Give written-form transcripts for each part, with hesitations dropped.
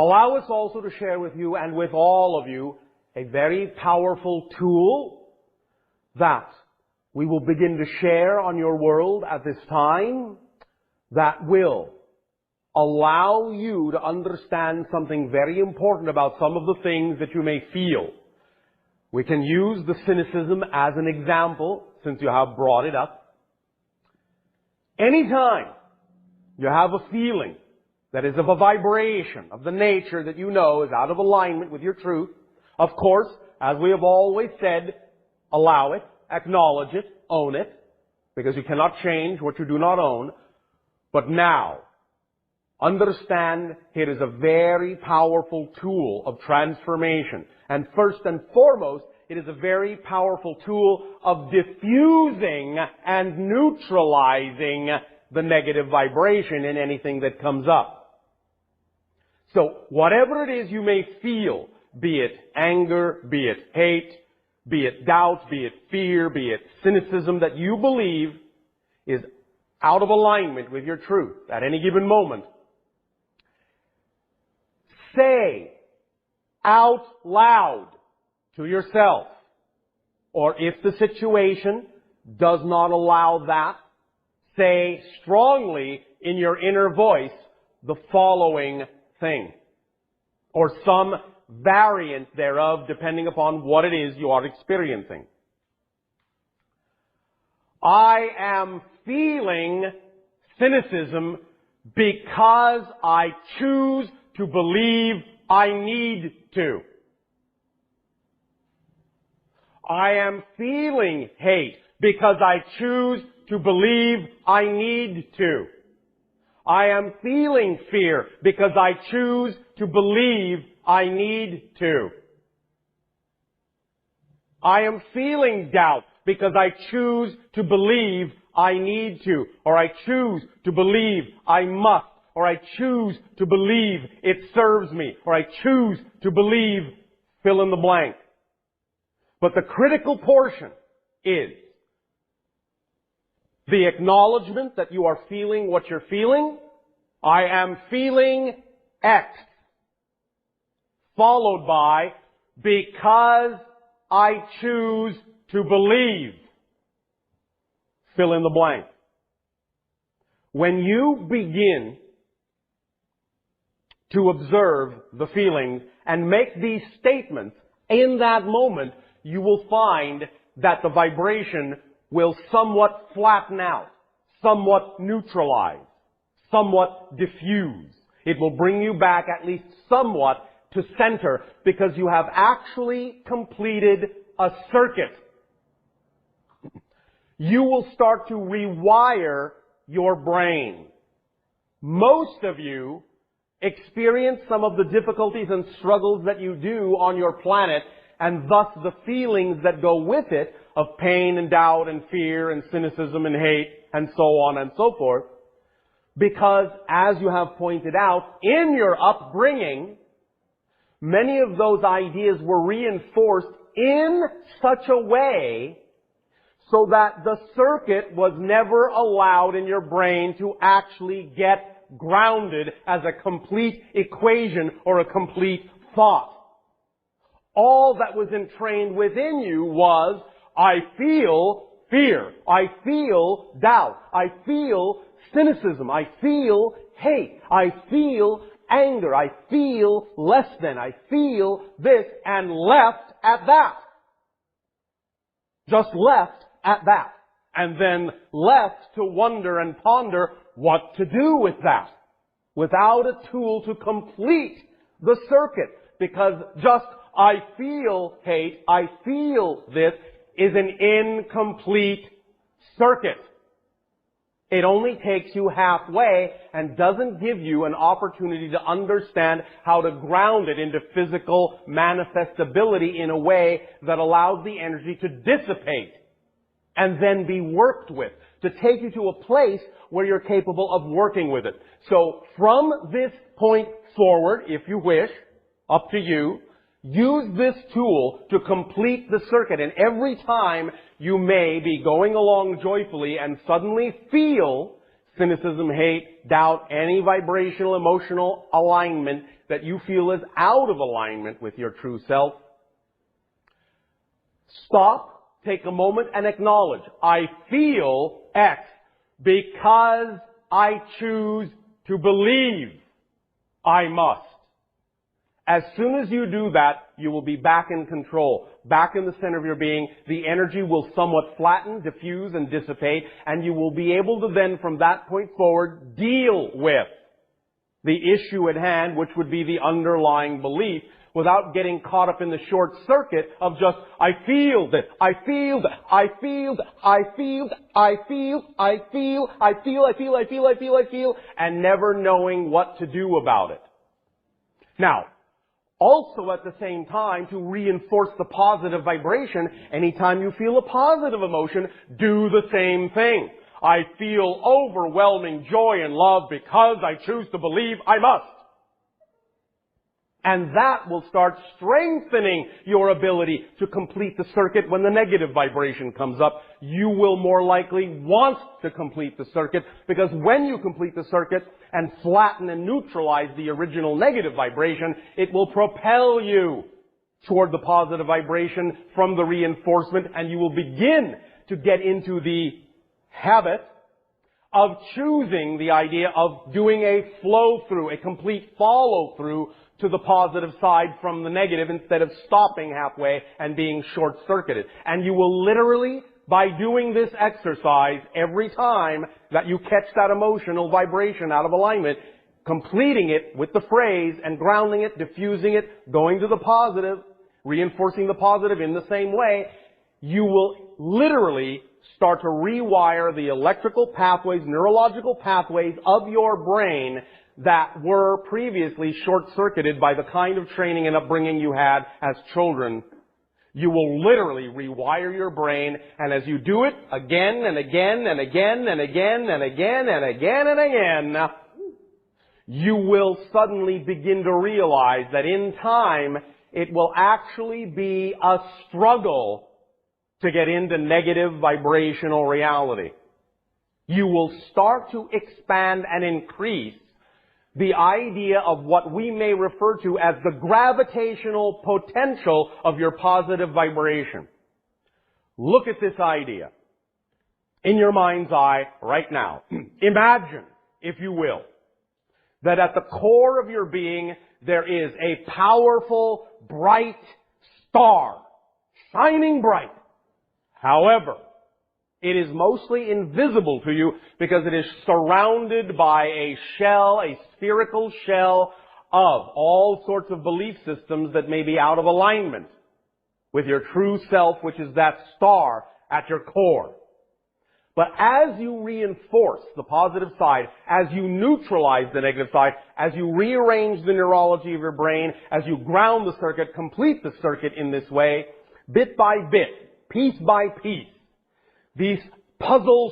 allow us also to share with you and with all of you a very powerful tool that we will begin to share on your world at this time that will allow you to understand something very important about some of the things that you may feel. We can use the cynicism as an example, since you have brought it up. Anytime you have a feeling that is of a vibration of the nature that you know is out of alignment with your truth, of course, as we have always said, allow it, acknowledge it, own it, because you cannot change what you do not own. But now, understand it is a very powerful tool of transformation. And first and foremost, it is a very powerful tool of diffusing and neutralizing the negative vibration in anything that comes up. So, whatever it is you may feel, be it anger, be it hate, be it doubt, be it fear, be it cynicism that you believe is out of alignment with your truth at any given moment, say out loud to yourself, or if the situation does not allow that, say strongly in your inner voice the following thing, or some variant thereof, depending upon what it is you are experiencing. I am feeling cynicism because I choose to believe I need to. I am feeling hate because I choose to believe I need to. I am feeling fear because I choose to believe I need to. I am feeling doubt because I choose to believe I need to, or I choose to believe I must, or I choose to believe it serves me, or I choose to believe fill in the blank. But the critical portion is the acknowledgement that you are feeling what you're feeling. I am feeling X. Followed by, because I choose to believe. Fill in the blank. When you begin to observe the feelings and make these statements in that moment, you will find that the vibration will somewhat flatten out, somewhat neutralize, somewhat diffuse. It will bring you back at least somewhat to center, because you have actually completed a circuit. You will start to rewire your brain. Most of you experience some of the difficulties and struggles that you do on your planet, and thus the feelings that go with it of pain and doubt and fear and cynicism and hate and so on and so forth. Because, as you have pointed out, in your upbringing, many of those ideas were reinforced in such a way so that the circuit was never allowed in your brain to actually get grounded as a complete equation or a complete thought. All that was entrained within you was, I feel fear, I feel doubt, I feel cynicism, I feel hate, I feel anger, I feel less than, I feel this, and left at that. Just left at that. And then left to wonder and ponder what to do with that, without a tool to complete the circuit. Because just I feel hate, I feel this, is an incomplete circuit. It only takes you halfway and doesn't give you an opportunity to understand how to ground it into physical manifestability in a way that allows the energy to dissipate and then be worked with, to take you to a place where you're capable of working with it. So from this point forward, if you wish, up to you, use this tool to complete the circuit. And every time you may be going along joyfully and suddenly feel cynicism, hate, doubt, any vibrational, emotional alignment that you feel is out of alignment with your true self, stop, take a moment and acknowledge, I feel X because I choose to believe I must. As soon as you do that, you will be back in control, back in the center of your being. The energy will somewhat flatten, diffuse, and dissipate, and you will be able to then, from that point forward, deal with the issue at hand, which would be the underlying belief, without getting caught up in the short circuit of just, I feel that, I feel that, I feel that, I feel that, I feel, I feel, I feel, I feel, I feel, I feel, I feel, and never knowing what to do about it. Now, also at the same time, to reinforce the positive vibration, anytime you feel a positive emotion, do the same thing. I feel overwhelming joy and love because I choose to believe I must. And that will start strengthening your ability to complete the circuit when the negative vibration comes up. You will more likely want to complete the circuit, because when you complete the circuit and flatten and neutralize the original negative vibration, it will propel you toward the positive vibration from the reinforcement, and you will begin to get into the habit of choosing the idea of doing a flow-through, a complete follow-through to the positive side from the negative, instead of stopping halfway and being short-circuited. And you will literally, by doing this exercise every time that you catch that emotional vibration out of alignment, completing it with the phrase and grounding it, diffusing it, going to the positive, reinforcing the positive in the same way, you will literally start to rewire the electrical pathways, neurological pathways of your brain that were previously short-circuited by the kind of training and upbringing you had as children. You will literally rewire your brain, and as you do it again and again and again and again and again and again and again, you will suddenly begin to realize that in time it will actually be a struggle to get into negative vibrational reality. You will start to expand and increase the idea of what we may refer to as the gravitational potential of your positive vibration. Look at this idea in your mind's eye right now. Imagine, if you will, that at the core of your being there is a powerful, bright star, shining bright. However, it is mostly invisible to you because it is surrounded by a shell, a spherical shell of all sorts of belief systems that may be out of alignment with your true self, which is that star at your core. But as you reinforce the positive side, as you neutralize the negative side, as you rearrange the neurology of your brain, as you ground the circuit, complete the circuit in this way, bit by bit, piece by piece, these puzzle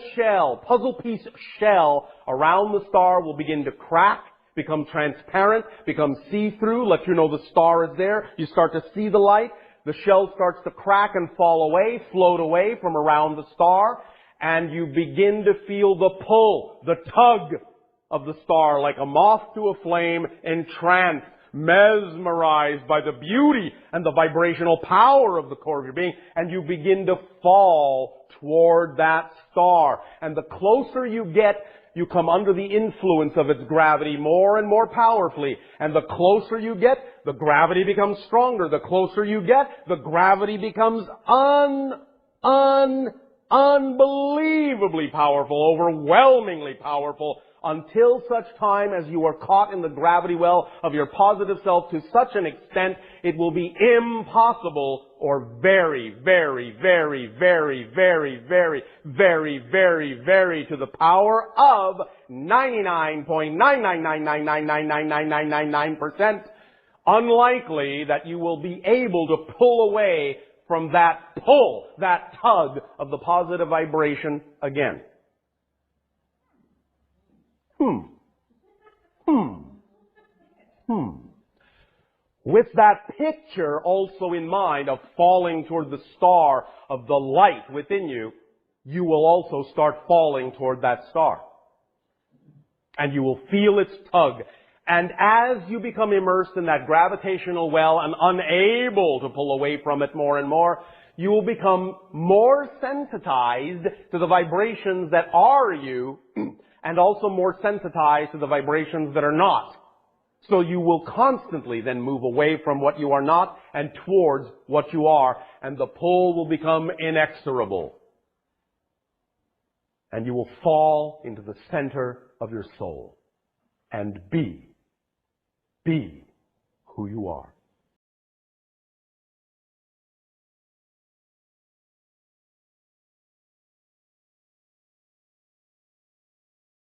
piece shell around the star will begin to crack, become transparent, become see-through, let you know the star is there. You start to see the light. The shell starts to crack and fall away, float away from around the star, and you begin to feel the pull, the tug of the star, like a moth to a flame, entranced, mesmerized by the beauty and the vibrational power of the core of your being, and you begin to fall toward that star. And the closer you get, you come under the influence of its gravity more and more powerfully. And the closer you get, the gravity becomes stronger. The closer you get, the gravity becomes unbelievably powerful, overwhelmingly powerful, until such time as you are caught in the gravity well of your positive self to such an extent it will be impossible, or very, very, very, very, very, very, very, very, very to the power of 99.999999999% unlikely that you will be able to pull away from that pull, that tug of the positive vibration again. With that picture also in mind of falling toward the star of the light within you, you will also start falling toward that star. And you will feel its tug. And as you become immersed in that gravitational well and unable to pull away from it more and more, you will become more sensitized to the vibrations that are you, and also more sensitized to the vibrations that are not. So you will constantly then move away from what you are not and towards what you are, and the pull will become inexorable. And you will fall into the center of your soul and be who you are.